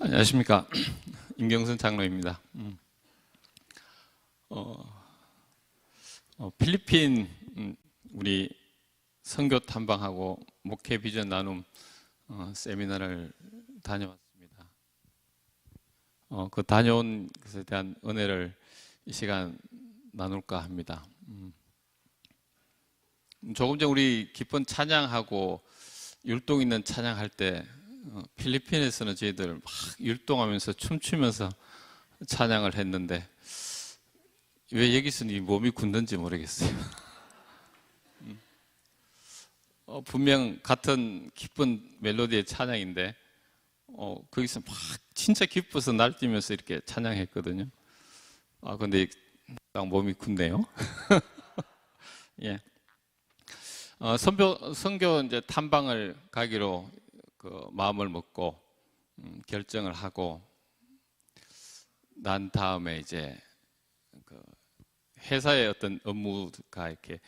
안녕하십니까. 임경선 장로입니다. 필리핀 우리 선교 탐방하고 목회 비전 나눔 세미나를 다녀왔습니다. 그 다녀온 것에 대한 은혜를 이 시간 나눌까 합니다. 조금 전 우리 기쁜 찬양하고 율동 있는 찬양할 때 필리핀에서는 저희들 막 율동하면서 춤추면서 찬양을 했는데 왜 여기서는 이 몸이 굳는지 모르겠어요. 분명 같은 기쁜 멜로디의 찬양인데 거기서 막 진짜 기뻐서 날뛰면서 이렇게 찬양했거든요. 근데 딱 몸이 굳네요. 예. 선교 이제 탐방을 가기로 마음을 먹고 결정을 하고 난 다음에 이제 회사의 어떤 업무가 이렇게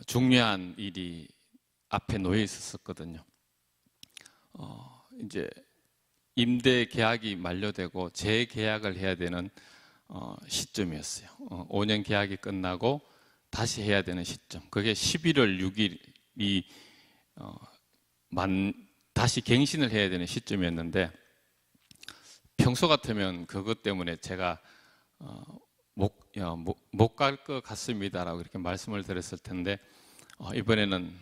중요한 일이 앞에 놓여 있었거든요. 이제 임대 계약이 만료되고 재계약을 해야 되는 시점이었어요. 5년 계약이 끝나고 다시 해야 되는 시점. 그게 11월 6일이 다시 갱신을 해야 되는 시점이었는데 평소 같으면 그것 때문에 제가 못 갈 것 같습니다라고 이렇게 말씀을 드렸을 텐데 이번에는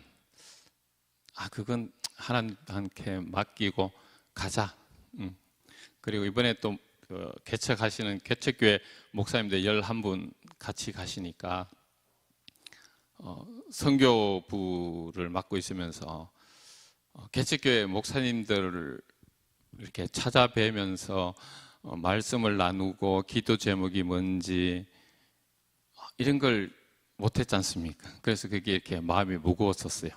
그건 하나님께 맡기고 가자. 그리고 이번에 또 개척하시는 개척교회 목사님들 11분 같이 가시니까 선교부를 맡고 있으면서 개척교회 목사님들을 이렇게 찾아뵈면서 말씀을 나누고 기도 제목이 뭔지 이런 걸 못했지 않습니까? 그래서 그게 이렇게 마음이 무거웠었어요.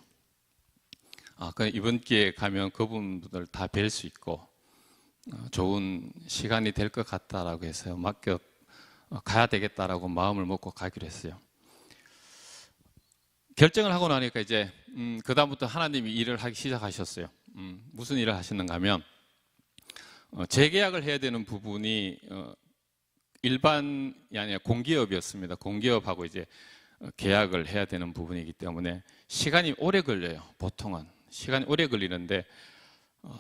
이번 기회에 가면 그분들 다 뵐 수 있고 좋은 시간이 될 것 같다라고 해서 맡겨 가야 되겠다라고 마음을 먹고 가기로 했어요. 결정을 하고 나니까 이제 그 다음부터 하나님이 일을 하기 시작하셨어요. 무슨 일을 하시는가 하면 재계약을 해야 되는 부분이 일반이 아니라 공기업이었습니다. 공기업하고 이제 계약을 해야 되는 부분이기 때문에 시간이 오래 걸려요. 보통은 시간이 오래 걸리는데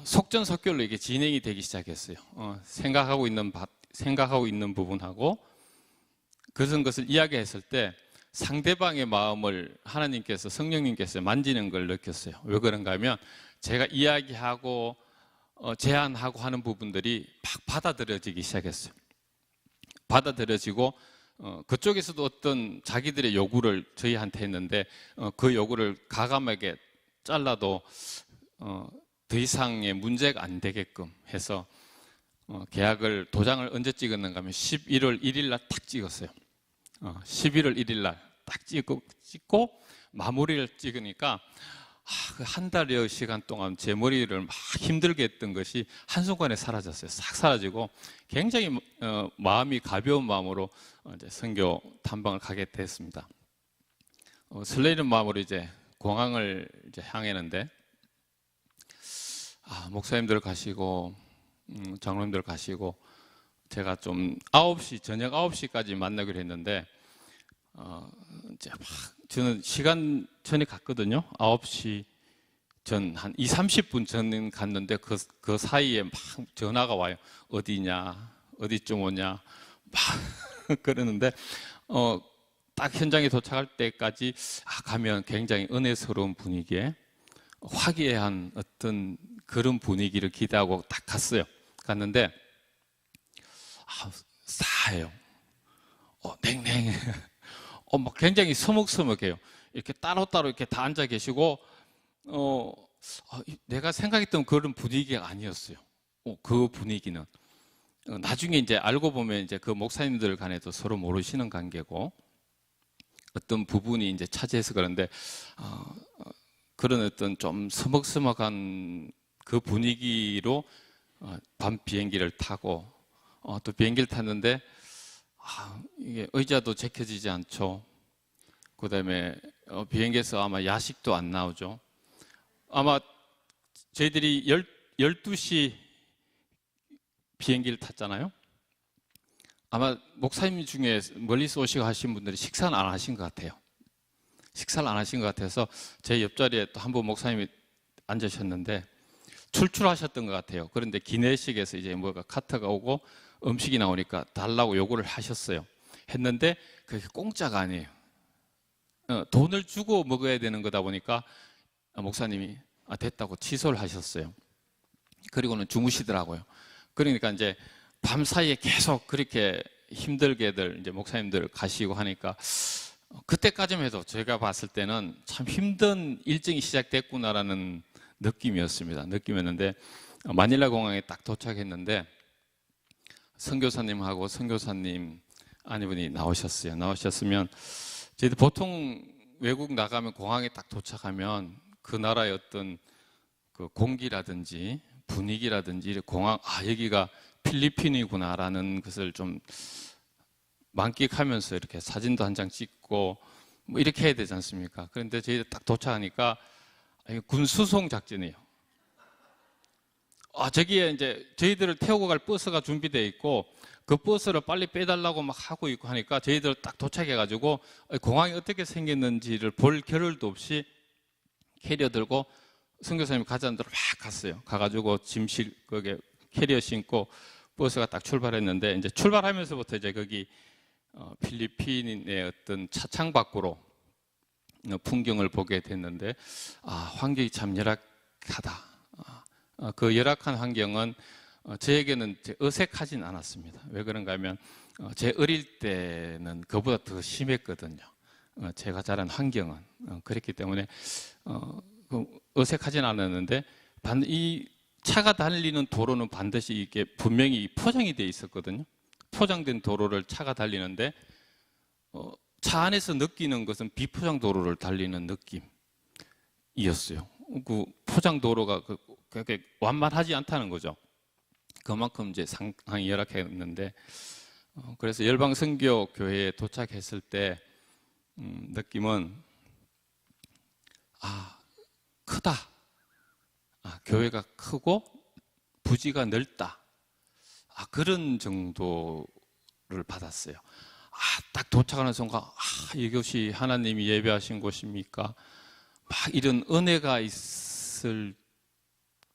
속전속결로 이게 진행이 되기 시작했어요. 생각하고 있는 부분하고 그런 것을 이야기했을 때 상대방의 마음을 하나님께서 성령님께서 만지는 걸 느꼈어요. 왜 그런가 하면 제가 이야기하고 제안하고 하는 부분들이 막 받아들여지기 시작했어요. 받아들여지고 그쪽에서도 어떤 자기들의 요구를 저희한테 했는데 그 요구를 가감하게 잘라도 더 이상의 문제가 안 되게끔 해서 계약을 도장을 언제 찍었는가 하면 11월 1일 날 딱 찍었어요. 11월 1일 날 딱 찍고 마무리를 찍으니까 한 달여 시간 동안 제 머리를 막 힘들게 했던 것이 한순간에 사라졌어요. 싹 사라지고 굉장히 마음이 가벼운 마음으로 이제 선교 탐방을 가게 됐습니다. 설레이는 마음으로 이제 공항을 이제 향했는데 목사님들 가시고 장로님들 가시고 제가 좀 저녁 9시까지 만나기로 했는데 이제 막 저는 시간 전에 갔거든요. 9시 전 한 30분 전에 갔는데 그 사이에 막 전화가 와요. 어디냐, 어디쯤 오냐 막 그러는데 딱 현장에 도착할 때까지 가면 굉장히 은혜스러운 분위기에 화기애애한 어떤 그런 분위기를 기대하고 딱 갔는데 싸해요. 냉랭해. 막 굉장히 서먹서먹해요. 이렇게 따로따로 이렇게 다 앉아 계시고 내가 생각했던 그런 분위기가 아니었어요. 그 분위기는 나중에 이제 알고 보면 이제 그 목사님들 간에도 서로 모르시는 관계고 어떤 부분이 이제 차지해서 그런데 그런 어떤 좀 서먹서먹한 그 분위기로 밤 비행기를 타고 또 비행기를 탔는데 이게 의자도 제껴지지 않죠. 그 다음에 비행기에서 아마 야식도 안 나오죠. 아마 저희들이 12시 비행기를 탔잖아요. 아마 목사님 중에 멀리서 오시고 하신 분들이 식사는 안 하신 것 같아요. 식사를 안 하신 것 같아서 제 옆자리에 또 한 분 목사님이 앉으셨는데 출출하셨던 것 같아요. 그런데 기내식에서 이제 뭐가 카트가 오고 음식이 나오니까 달라고 요구를 하셨어요. 했는데 그게 공짜가 아니에요. 돈을 주고 먹어야 되는 거다 보니까 목사님이 됐다고 취소를 하셨어요. 그리고는 주무시더라고요. 그러니까 이제 밤 사이에 계속 그렇게 힘들게들 이제 목사님들 가시고 하니까 그때까지만 해도 제가 봤을 때는 참 힘든 일정이 시작됐구나라는 느낌이었는데 마닐라 공항에 딱 도착했는데 선교사님하고 선교사님 아내분이 나오셨으면 저희들 보통 외국 나가면 공항에 딱 도착하면 그 나라의 어떤 그 공기라든지 분위기라든지 공항 여기가 필리핀이구나라는 것을 좀 만끽하면서 이렇게 사진도 한 장 찍고 뭐 이렇게 해야 되지 않습니까? 그런데 저희들 딱 도착하니까 군 수송 작전이에요. 저기에 이제 저희들을 태우고 갈 버스가 준비되어 있고 그 버스를 빨리 빼달라고 막 하고 있고 하니까 저희들 딱 도착해가지고 공항이 어떻게 생겼는지를 볼 겨를도 없이 캐리어 들고 선교사님이 가자는 대로 막 갔어요. 가가지고 짐실 거기에 캐리어 신고 버스가 딱 출발했는데 이제 출발하면서부터 이제 거기 필리핀의 어떤 차창 밖으로 풍경을 보게 됐는데 환경이 참 열악하다. 그 열악한 환경은 저에게는 어색하진 않았습니다. 왜 그런가 하면 제 어릴 때는 그보다 더 심했거든요. 제가 자란 환경은 그랬기 때문에 어색하진 않았는데 이 차가 달리는 도로는 반드시 이게 분명히 포장이 돼 있었거든요. 포장된 도로를 차가 달리는데 차 안에서 느끼는 것은 비포장 도로를 달리는 느낌이었어요. 그 포장 도로가 그렇게 완만하지 않다는 거죠. 그만큼 이제 상황이 열악했는데 그래서 열방 선교 교회에 도착했을 때 느낌은 크다. 교회가 크고 부지가 넓다. 그런 정도를 받았어요. 딱 도착하는 순간 이것이 하나님이 예배하신 곳입니까? 막 이런 은혜가 있을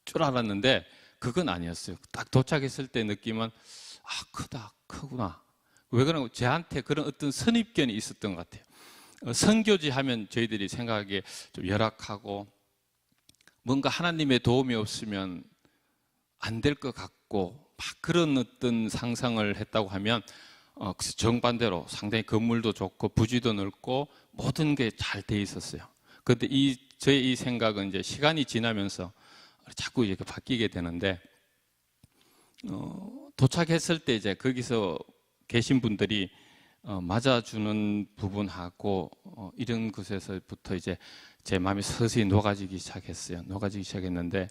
줄 알았는데 그건 아니었어요. 딱 도착했을 때 느낌은 크구나. 왜 그러냐면 저한테 그런 어떤 선입견이 있었던 것 같아요. 선교지 하면 저희들이 생각하기에 좀 열악하고 뭔가 하나님의 도움이 없으면 안 될 것 같고 막 그런 어떤 상상을 했다고 하면 정반대로 상당히 건물도 좋고 부지도 넓고 모든 게 잘 돼 있었어요. 그런데 저의 이 생각은 이제 시간이 지나면서 자꾸 이렇게 바뀌게 되는데 도착했을 때 이제 거기서 계신 분들이 맞아주는 부분하고 이런 것에서부터 이제 제 마음이 서서히 녹아지기 시작했는데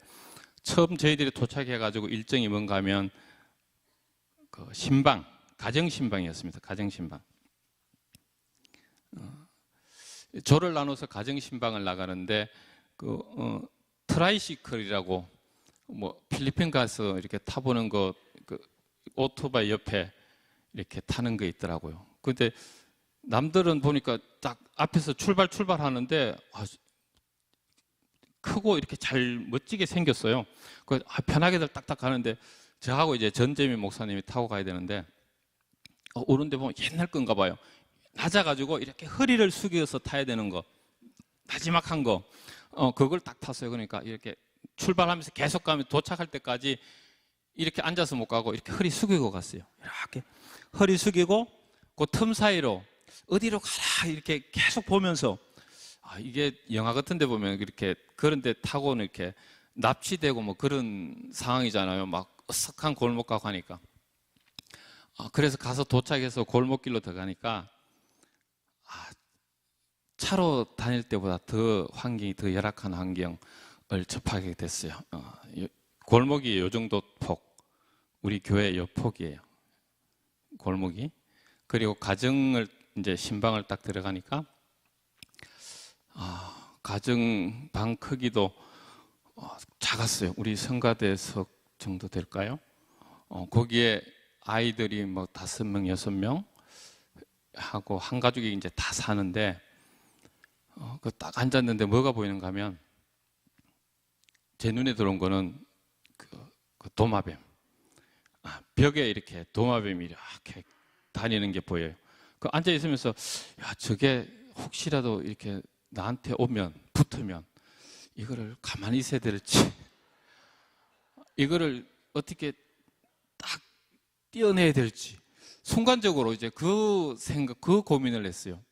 처음 저희들이 도착해가지고 일정이 뭔가 하면 그 신방, 가정신방이었습니다. 가정신방. 조를 나눠서 가정신방을 나가는데 트라이시클이라고 필리핀 가서 이렇게 타보는 거 오토바이 옆에 이렇게 타는 거 있더라고요. 근데 남들은 보니까 딱 앞에서 출발하는데 크고 이렇게 잘 멋지게 생겼어요. 편하게들 딱딱 가는데 저하고 이제 전재민 목사님이 타고 가야 되는데 오른데 보면 옛날 건가 봐요. 낮아가지고 이렇게 허리를 숙여서 타야 되는 거, 마지막한 거, 그걸 딱 탔어요. 그러니까 이렇게 출발하면서 계속 가면 도착할 때까지 이렇게 앉아서 못 가고 이렇게 허리 숙이고 갔어요. 이렇게 허리 숙이고 그 틈 사이로 어디로 가라 이렇게 계속 보면서 이게 영화 같은 데 보면 이렇게 그런 데 타고는 이렇게 납치되고 뭐 그런 상황이잖아요. 막 어석한 골목 가고 하니까. 그래서 가서 도착해서 골목길로 들어가니까 차로 다닐 때보다 환경이 더 열악한 환경을 접하게 됐어요. 골목이 요 정도 폭, 우리 교회 요 폭이에요. 골목이. 그리고 가정을 이제 신방을 딱 들어가니까 가정 방 크기도 작았어요. 우리 성가대석 정도 될까요? 거기에 아이들이 뭐 5명, 6명 하고 한 가족이 이제 다 사는데 그 딱 앉았는데 뭐가 보이는가 하면 제 눈에 들어온 거는 그 도마뱀. 벽에 이렇게 도마뱀이 이렇게 다니는 게 보여요. 그 앉아 있으면서 야, 저게 혹시라도 이렇게 나한테 오면 붙으면 이거를 가만히 있어야 될지 이거를 어떻게 딱 떼어내야 될지 순간적으로 이제 그 생각, 그 고민을 했어요.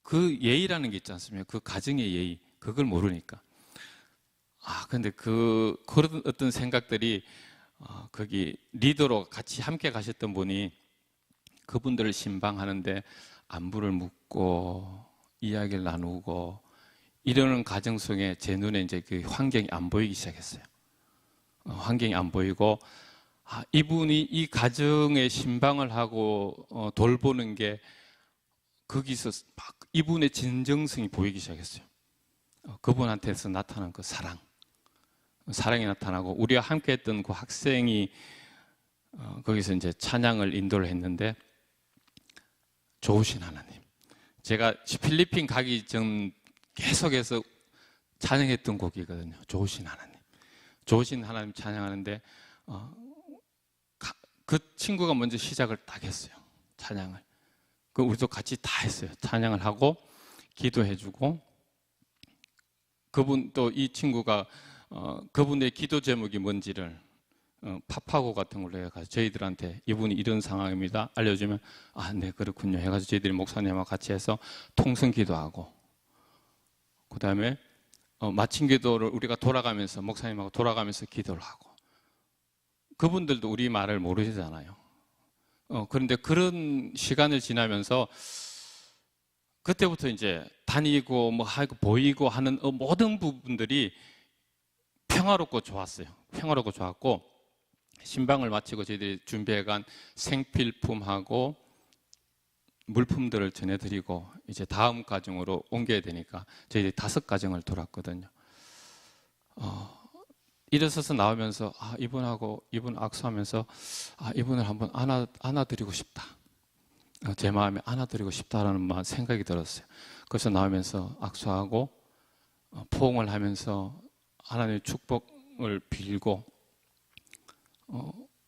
그 예의라는 게 있지 않습니까? 그 가정의 예의, 그걸 모르니까. 근데 그런 어떤 생각들이 거기 리더로 같이 함께 가셨던 분이 그분들을 신방하는데 안부를 묻고 이야기를 나누고 이러는 과정 속에 제 눈에 이제 그 환경이 안 보이기 시작했어요. 환경이 안 보이고 이분이 이 가정의 신방을 하고 돌보는 게 거기서 막 이분의 진정성이 보이기 시작했어요. 그분한테서 나타난 그 사랑이 나타나고 우리와 함께했던 그 학생이 거기서 이제 찬양을 인도를 했는데 좋으신 하나님. 제가 필리핀 가기 전 계속해서 찬양했던 곡이거든요. 좋으신 하나님. 좋으신 하나님 찬양하는데 그 친구가 먼저 시작을 딱 했어요. 찬양을. 우리도 같이 다 했어요. 찬양을 하고 기도해주고 그분 또 이 친구가 그분의 기도 제목이 뭔지를 파파고 같은 걸로 해가지고 저희들한테 이분이 이런 상황입니다 알려주면 네 그렇군요 해가지고 저희들이 목사님하고 같이 해서 통성 기도하고 그 다음에 마친 기도를 우리가 돌아가면서 목사님하고 돌아가면서 기도를 하고 그분들도 우리 말을 모르시잖아요. 그런데 그런 시간을 지나면서 그때부터 이제 다니고 뭐 하고 보이고 하는 모든 부분들이 평화롭고 좋았어요. 평화롭고 좋았고 신방을 마치고 저희들이 준비해간 생필품하고 물품들을 전해드리고 이제 다음 가정으로 옮겨야 되니까 저희들이 5가정을 돌았거든요. 일어서서 나오면서 이분 악수하면서 이분을 한번 안아드리고 싶다. 제 마음에 안아드리고 싶다라는 생각이 들었어요. 그래서 나오면서 악수하고 포옹을 하면서 하나님의 축복을 빌고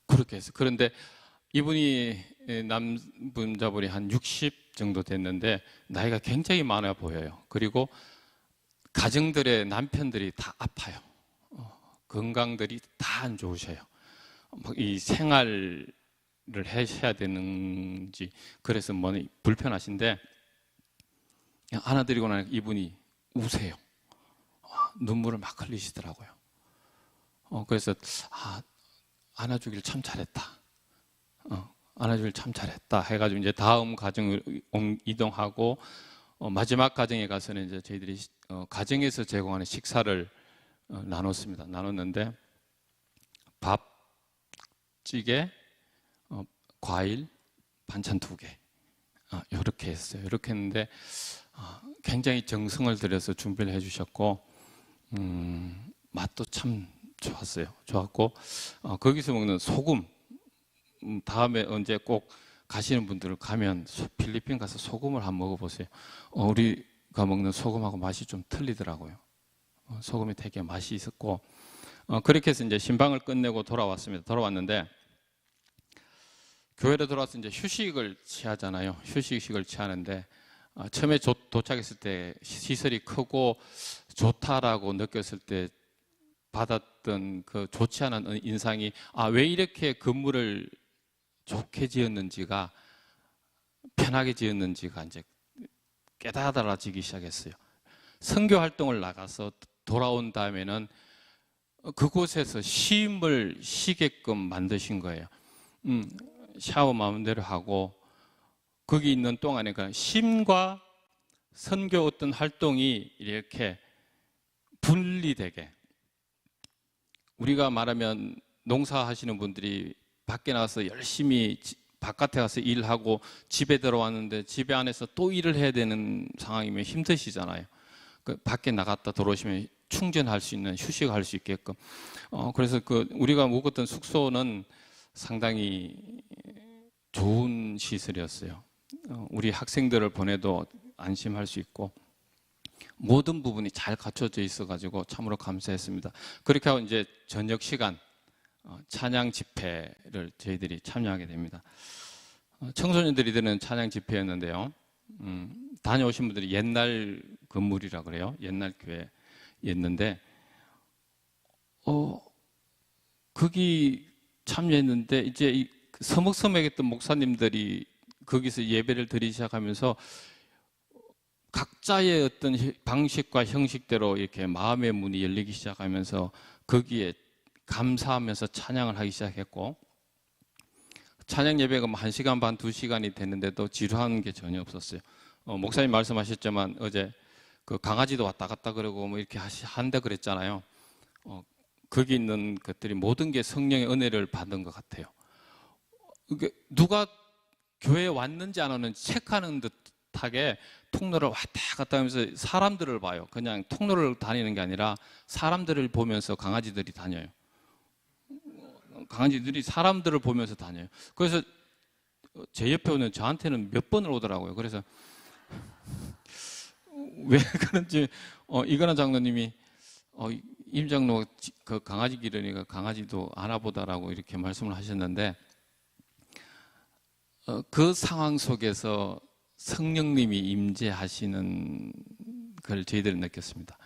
그렇게 했어요. 그런데 이분이 남분자분이 한 60 정도 됐는데 나이가 굉장히 많아 보여요. 그리고 가정들의 남편들이 다 아파요. 건강들이 다 안 좋으셔요. 이 생활을 해야 되는지 그래서 뭐 불편하신데 안아드리고 나니까 이분이 우세요. 눈물을 막 흘리시더라고요. 그래서 안아주길 참 잘했다. 안아주길 참 잘했다 해가지고 이제 다음 가정을 이동하고 마지막 가정에 가서는 이제 저희들이 가정에서 제공하는 식사를 나눴습니다. 나눴는데 밥, 찌개, 과일, 반찬 2개 이렇게 했어요. 이렇게 했는데 굉장히 정성을 들여서 준비를 해주셨고 맛도 참 좋았어요. 좋았고 거기서 먹는 소금 다음에 언제 꼭 가시는 분들은 가면 필리핀 가서 소금을 한번 먹어보세요. 우리가 먹는 소금하고 맛이 좀 틀리더라고요. 소금이 되게 맛이 있었고 그렇게 해서 이제 신방을 끝내고 돌아왔습니다. 돌아왔는데 교회로 돌아와서 이제 휴식을 취하잖아요. 휴식식을 취하는데 처음에 도착했을 때 시설이 크고 좋다라고 느꼈을 때 받았던 그 좋지 않은 인상이 왜 이렇게 건물을 좋게 지었는지가 편하게 지었는지가 이제 깨달아지기 시작했어요. 선교 활동을 나가서 돌아온 다음에는 그곳에서 쉼을 쉬게끔 만드신 거예요. 샤워 마음대로 하고 거기 있는 동안에 그 쉼과 선교 어떤 활동이 이렇게 분리되게 우리가 말하면 농사하시는 분들이 밖에 나가서 열심히 바깥에 가서 일하고 집에 들어왔는데 집에 안에서 또 일을 해야 되는 상황이면 힘드시잖아요. 밖에 나갔다 들어오시면 충전할 수 있는, 휴식할 수 있게끔. 그래서 우리가 묵었던 숙소는 상당히 좋은 시설이었어요. 우리 학생들을 보내도 안심할 수 있고 모든 부분이 잘 갖춰져 있어가지고 참으로 감사했습니다. 그렇게 하고 이제 저녁 시간 찬양 집회를 저희들이 참여하게 됩니다. 청소년들이 드는 찬양 집회였는데요. 다녀오신 분들이 옛날 건물이라 그래요. 옛날 교회였는데 거기 참여했는데 이제 서먹서먹했던 목사님들이 거기서 예배를 드리기 시작하면서 각자의 어떤 방식과 형식대로 이렇게 마음의 문이 열리기 시작하면서 거기에 감사하면서 찬양을 하기 시작했고, 찬양 예배가 1시간 반, 2시간이 됐는데도 지루한 게 전혀 없었어요. 목사님 말씀하셨지만 어제 그 강아지도 왔다 갔다 그러고 뭐 이렇게 한다 그랬잖아요. 거기 있는 것들이 모든 게 성령의 은혜를 받은 것 같아요. 누가 교회에 왔는지 안 왔는지 체크하는 듯하게 통로를 왔다 갔다 하면서 사람들을 봐요. 그냥 통로를 다니는 게 아니라 사람들을 보면서 강아지들이 다녀요. 강아지들이 사람들을 보면서 다녀요. 그래서 제 옆에 오는 저한테는 몇 번을 오더라고요. 그래서 왜 그런지 이건화 장로님이 임 장로 그 강아지 기르니까 강아지도 안아보다라고 이렇게 말씀을 하셨는데, 그 상황 속에서 성령님이 임재하시는 걸 저희들은 느꼈습니다.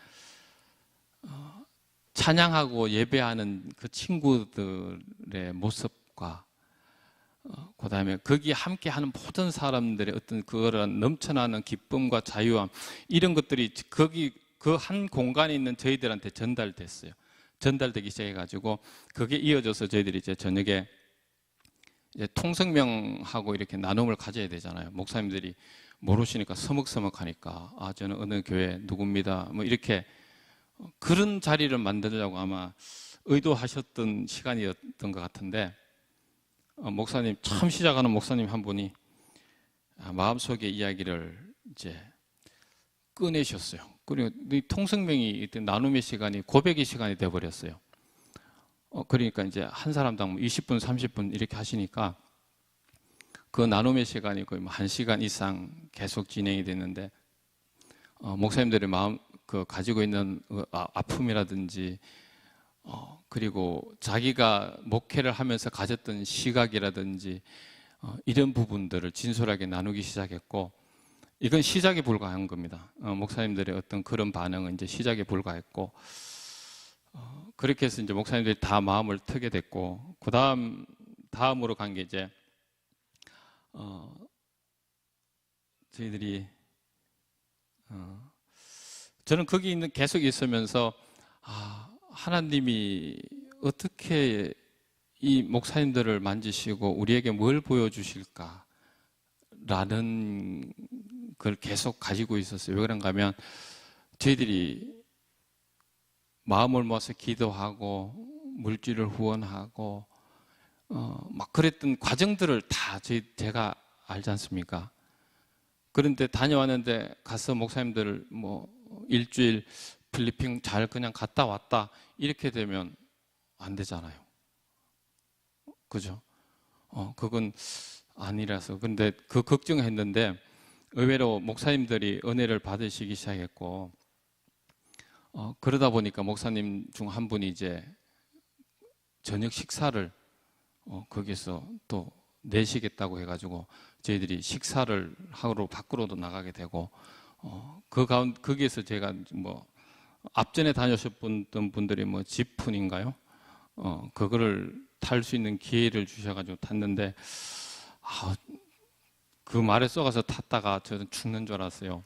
찬양하고 예배하는 그 친구들의 모습과 그 다음에 거기 함께하는 모든 사람들의 어떤 그런 넘쳐나는 기쁨과 자유함, 이런 것들이 거기 그 한 공간에 있는 저희들한테 전달됐어요. 전달되기 시작해가지고 그게 이어져서 저희들이 이제 저녁에 이제 통성명하고 이렇게 나눔을 가져야 되잖아요. 목사님들이 모르시니까 서먹서먹하니까 저는 어느 교회 누굽니다 뭐 이렇게 그런 자리를 만들려고 아마 의도하셨던 시간이었던 것 같은데, 목사님 처음 시작하는 목사님 한 분이 마음속의 이야기를 이제 꺼내셨어요. 그리고 이 통성명이 나눔의 시간이 고백의 시간이 돼버렸어요. 그러니까 이제 한 사람당 20분, 30분 이렇게 하시니까 그 나눔의 시간이 거의 1시간 이상 계속 진행이 됐는데, 목사님들의 마음 가지고 있는 아픔이라든지 그리고 자기가 목회를 하면서 가졌던 시각이라든지 이런 부분들을 진솔하게 나누기 시작했고, 이건 시작에 불과한 겁니다. 목사님들의 어떤 그런 반응은 이제 시작에 불과했고, 그렇게 해서 이제 목사님들이 다 마음을 트게 됐고, 다음으로 간 게 이제 저희들이 저는 거기 계속 있으면서 하나님이 어떻게 이 목사님들을 만지시고 우리에게 뭘 보여주실까라는 걸 계속 가지고 있었어요. 왜 그런가 하면 저희들이 마음을 모아서 기도하고 물질을 후원하고 막 그랬던 과정들을 다 제가 알지 않습니까? 그런데 다녀왔는데 가서 목사님들 뭐 일주일 필리핀 잘 그냥 갔다 왔다 이렇게 되면 안 되잖아요. 그죠? 그건 아니라서. 근데 그 걱정했는데 의외로 목사님들이 은혜를 받으시기 시작했고, 그러다 보니까 목사님 중 한 분이 이제 저녁 식사를 거기서 또 내시겠다고 해가지고 저희들이 식사를 하러 밖으로도 나가게 되고, 거기에서 제가 뭐 앞전에 다녀오셨던 분들이 뭐 지푼인가요? 그거를 탈 수 있는 기회를 주셔가지고 탔는데, 그 말에 쏘가서 탔다가 저는 죽는 줄 알았어요.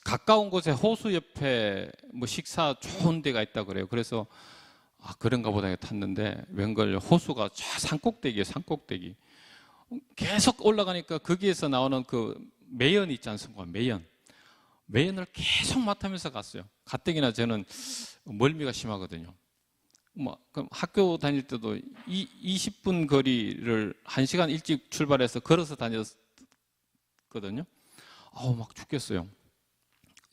가까운 곳에 호수 옆에 뭐 식사 좋은 데가 있다 그래요. 그래서 그런가 보다 탔는데 웬걸 호수가 저 산꼭대기예요. 산꼭대기. 계속 올라가니까 거기에서 나오는 그 매연 있지 않습니까? 매연을 계속 맡으면서 갔어요. 가뜩이나 저는 멀미가 심하거든요. 그럼 학교 다닐 때도 20분 거리를 1시간 일찍 출발해서 걸어서 다녔거든요. 막 죽겠어요.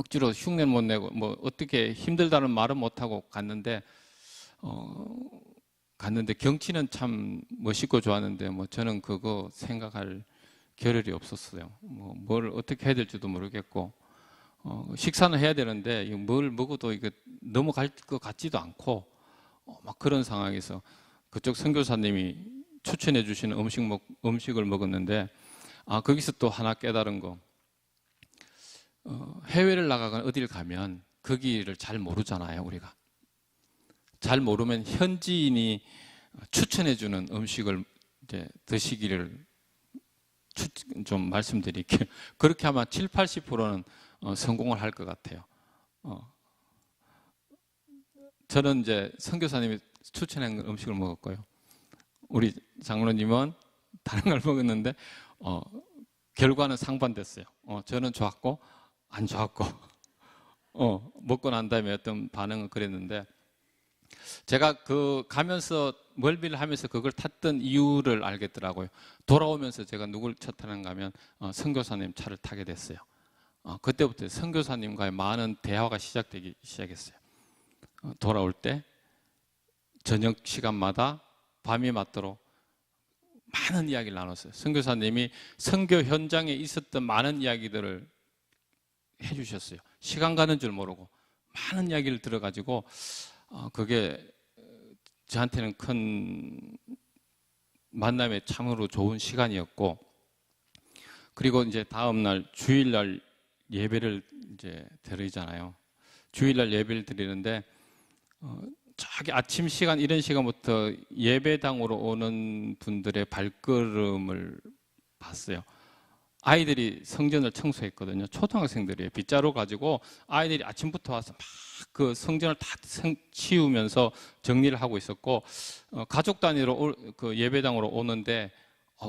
억지로 흉내 못 내고 뭐 어떻게 힘들다는 말은 못 하고 갔는데 경치는 참 멋있고 좋았는데 뭐 저는 그거 생각할 겨를이 없었어요. 뭐 뭘 어떻게 해야 될지도 모르겠고 식사는 해야 되는데 뭘 먹어도 이거 넘어갈 것 같지도 않고 막 그런 상황에서 그쪽 선교사님이 추천해 주시는 음식을 먹었는데 거기서 또 하나 깨달은 거 해외를 나가거나 어딜 가면 거기를 잘 모르잖아요. 우리가 잘 모르면 현지인이 추천해 주는 음식을 이제 드시기를 좀 말씀드릴게요. 그렇게 하면 7, 80%는 성공을 할 것 같아요. 저는 이제 선교사님이 추천한 음식을 먹었고요. 우리 장로님은 다른 걸 먹었는데 결과는 상반됐어요. 저는 좋았고 안 좋았고 먹고 난 다음에 어떤 반응은 그랬는데 제가 가면서 멀미를 하면서 그걸 탔던 이유를 알겠더라고요. 돌아오면서 제가 누굴 찾아는가 하면 선교사님 차를 타게 됐어요. 그때부터 선교사님과의 많은 대화가 시작되기 시작했어요. 돌아올 때 저녁 시간마다 밤이 맞도록 많은 이야기를 나눴어요. 선교사님이 선교 현장에 있었던 많은 이야기들을 해주셨어요. 시간 가는 줄 모르고 많은 이야기를 들어가지고 그게 저한테는 큰 만남에 참으로 좋은 시간이었고, 그리고 이제 다음 날 주일날 예배를 이제 드리잖아요. 주일날 예배를 드리는데 저기 아침 시간 이런 시간부터 예배당으로 오는 분들의 발걸음을 봤어요. 아이들이 성전을 청소했거든요. 초등학생들이에요. 빗자루 가지고 아이들이 아침부터 와서 막 그 성전을 다 치우면서 정리를 하고 있었고, 가족 단위로 그 예배당으로 오는데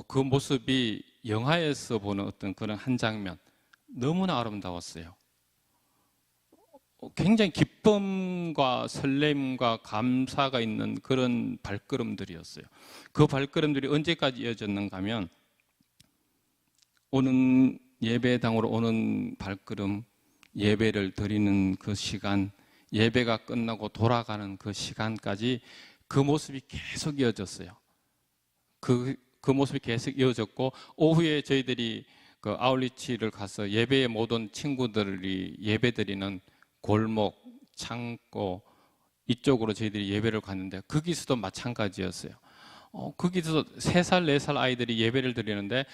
그 모습이 영화에서 보는 어떤 그런 한 장면, 너무나 아름다웠어요. 굉장히 기쁨과 설렘과 감사가 있는 그런 발걸음들이었어요. 그 발걸음들이 언제까지 이어졌는가 하면 오는 예배당으로 오는 발걸음, 예배를 드리는 그 시간, 예배가 끝나고 돌아가는 그 시간까지 그 모습이 계속 이어졌어요. 그 모습이 계속 이어졌고, 오후에 저희들이 그 아울리치를 가서 예배에 못 온 친구들이 예배드리는 골목, 창고 이쪽으로 저희들이 예배를 갔는데 거기서도 마찬가지였어요. 거기서 3살, 4살 아이들이 예배를 드리는데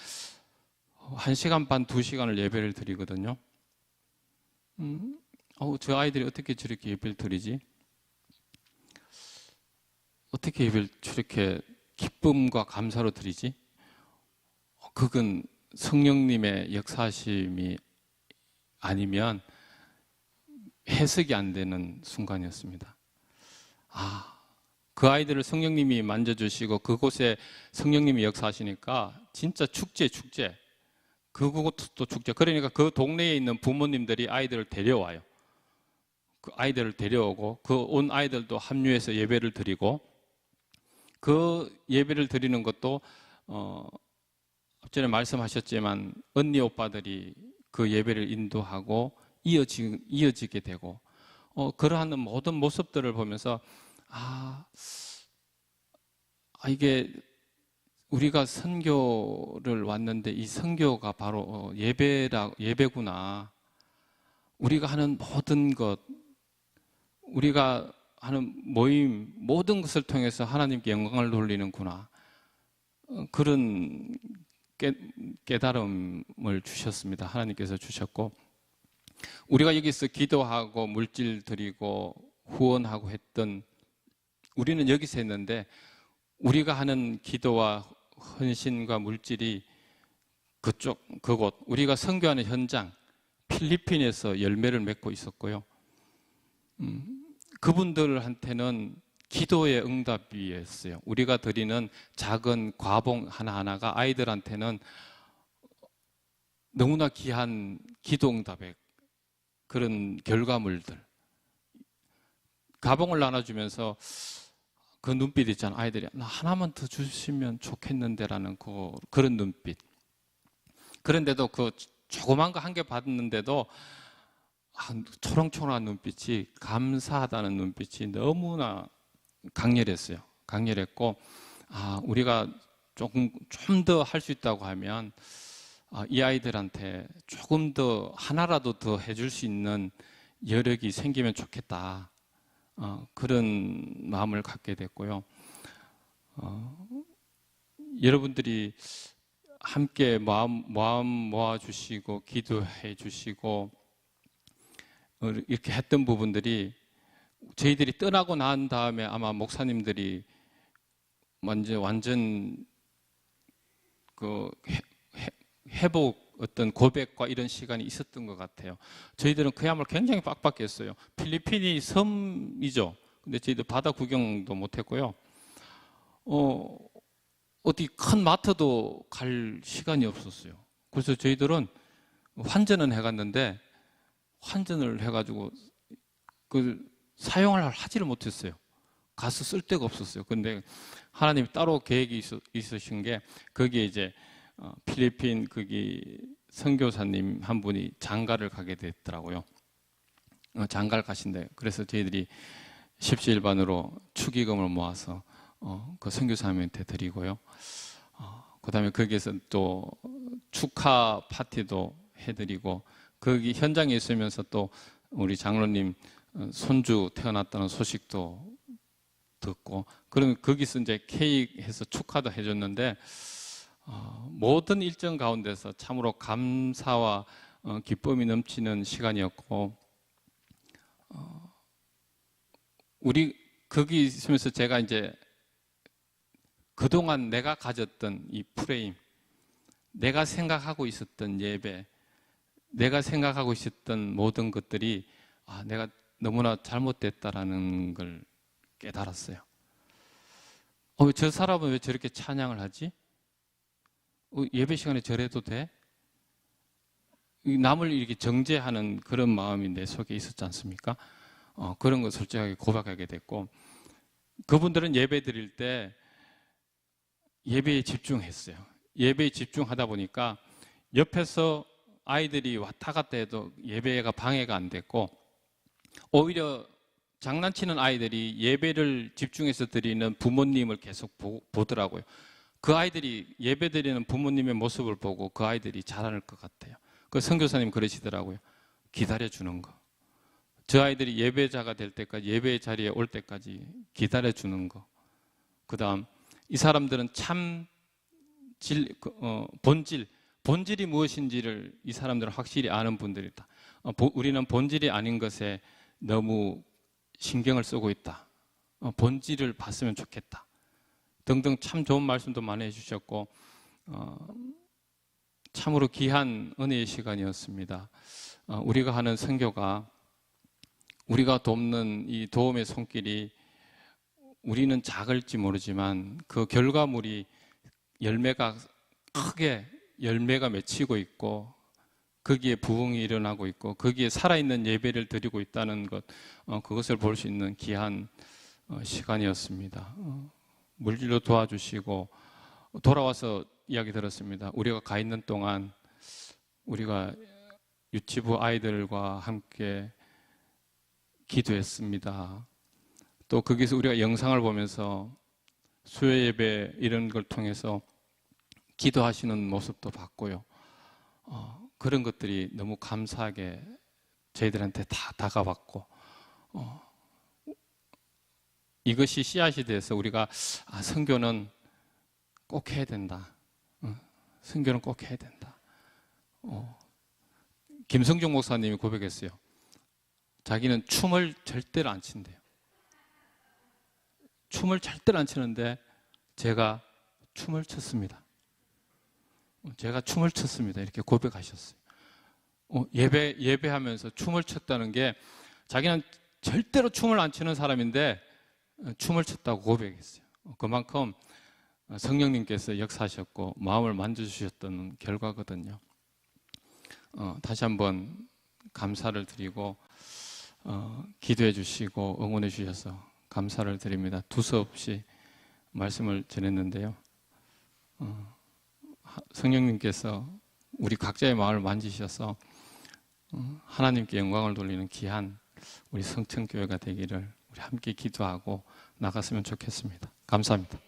1시간 반, 2시간을 예배를 드리거든요. 저 아이들이 어떻게 저렇게 예배를 드리지? 어떻게 예배를 저렇게 기쁨과 감사로 드리지? 그건 성령님의 역사하심이 아니면 해석이 안 되는 순간이었습니다. 그 아이들을 성령님이 만져주시고 그곳에 성령님이 역사하시니까 진짜 축제. 그것도 축제. 그러니까 그 동네에 있는 부모님들이 아이들을 데려와요. 그 아이들을 데려오고 그 온 아이들도 합류해서 예배를 드리고, 그 예배를 드리는 것도 앞전에 말씀하셨지만 언니 오빠들이 그 예배를 인도하고 이어지게 되고, 그러한 모든 모습들을 보면서 이게 우리가 선교를 왔는데 이 선교가 바로 예배구나. 우리가 하는 모든 것, 우리가 하는 모임, 모든 것을 통해서 하나님께 영광을 돌리는구나. 그런 깨달음을 주셨습니다. 하나님께서 주셨고, 우리가 여기서 기도하고 물질 드리고 후원하고 했던, 우리는 여기서 했는데 우리가 하는 기도와 헌신과 물질이 그곳, 우리가 선교하는 현장 필리핀에서 열매를 맺고 있었고요. 그분들한테는 기도의 응답이었어요. 우리가 드리는 작은 과봉 하나하나가 아이들한테는 너무나 귀한 기도 응답의 그런 결과물들. 가봉을 나눠주면서 그 눈빛 있잖아요. 아이들이 나 하나만 더 주시면 좋겠는데라는 그런 눈빛. 그런데도 그 조그만 거 한 개 받았는데도 초롱초롱한 눈빛이, 감사하다는 눈빛이 너무나 강렬했어요. 강렬했고, 우리가 좀 더 할 수 있다고 하면 이 아이들한테 조금 더 하나라도 더 해줄 수 있는 여력이 생기면 좋겠다. 그런 마음을 갖게 됐고요. 여러분들이 함께 마음 모아주시고 기도해 주시고 이렇게 했던 부분들이 저희들이 떠나고 난 다음에 아마 목사님들이 완전 그 회복 어떤 고백과 이런 시간이 있었던 것 같아요. 저희들은 그야말로 굉장히 빡빡했어요. 필리핀이 섬이죠. 근데 저희들 바다 구경도 못했고요. 어디 큰 마트도 갈 시간이 없었어요. 그래서 저희들은 환전은 해갔는데 환전을 해가지고 그 사용을 하지를 못했어요. 가서 쓸 데가 없었어요. 근데 하나님이 따로 계획이 있으신 게 거기에 이제 필리핀 거기 선교사님 한 분이 장가를 가게 됐더라고요. 장가를 가신대. 그래서 저희들이 십시일반으로 축의금을 모아서 그 선교사님한테 드리고요. 그다음에 거기에서 또 축하 파티도 해드리고 거기 현장에 있으면서 또 우리 장로님 손주 태어났다는 소식도 듣고 그러면 거기서 이제 케이크 해서 축하도 해줬는데 모든 일정 가운데서 참으로 감사와 기쁨이 넘치는 시간이었고 우리 거기 있으면서 제가 이제 그동안 내가 가졌던 이 프레임, 내가 생각하고 있었던 예배, 내가 생각하고 있었던 모든 것들이 내가 너무나 잘못됐다라는 걸 깨달았어요. 저 사람은 왜 저렇게 찬양을 하지? 예배 시간에 저래도 돼? 남을 이렇게 정죄하는 그런 마음이 내 속에 있었지 않습니까? 그런 거 솔직하게 고백하게 됐고 그분들은 예배 드릴 때 예배에 집중했어요. 예배에 집중하다 보니까 옆에서 아이들이 왔다 갔다 해도 예배가 방해가 안 됐고 오히려 장난치는 아이들이 예배를 집중해서 드리는 부모님을 계속 보더라고요. 그 아이들이 예배 드리는 부모님의 모습을 보고 그 아이들이 잘할 것 같아요. 그 선교사님 그러시더라고요. 기다려주는 거. 저 아이들이 예배자가 될 때까지, 예배 자리에 올 때까지 기다려주는 거. 그 다음 이 사람들은 참 본질이 무엇인지를 이 사람들은 확실히 아는 분들이다. 우리는 본질이 아닌 것에 너무 신경을 쓰고 있다. 본질을 봤으면 좋겠다. 등등 참 좋은 말씀도 많이 해주셨고 참으로 귀한 은혜의 시간이었습니다. 우리가 하는 선교가 우리가 돕는 이 도움의 손길이 우리는 작을지 모르지만 그 결과물이 크게 열매가 맺히고 있고 거기에 부흥이 일어나고 있고 거기에 살아있는 예배를 드리고 있다는 것 그것을 볼 수 있는 귀한 시간이었습니다. 물질로 도와주시고 돌아와서 이야기 들었습니다. 우리가 가 있는 동안 우리가 유치부 아이들과 함께 기도했습니다. 또 거기서 우리가 영상을 보면서 수요 예배 이런 걸 통해서 기도하시는 모습도 봤고요. 그런 것들이 너무 감사하게 저희들한테 다 다가왔고 이것이 씨앗이 돼서 우리가 선교는 꼭 해야 된다. 선교는 꼭 해야 된다. 김성중 목사님이 고백했어요. 자기는 춤을 절대로 안 친대요. 춤을 절대로 안 추는데 제가 춤을 췄습니다. 제가 춤을 췄습니다. 이렇게 고백하셨어요. 예배하면서 춤을 췄다는 게 자기는 절대로 춤을 안 추는 사람인데 춤을 췄다고 고백했어요. 그만큼 성령님께서 역사하셨고 마음을 만져주셨던 결과거든요. 다시 한번 감사를 드리고 기도해 주시고 응원해 주셔서 감사를 드립니다. 두서없이 말씀을 전했는데요. 성령님께서 우리 각자의 마음을 만지셔서 하나님께 영광을 돌리는 귀한 우리 성천교회가 되기를 우리 함께 기도하고 나갔으면 좋겠습니다. 감사합니다.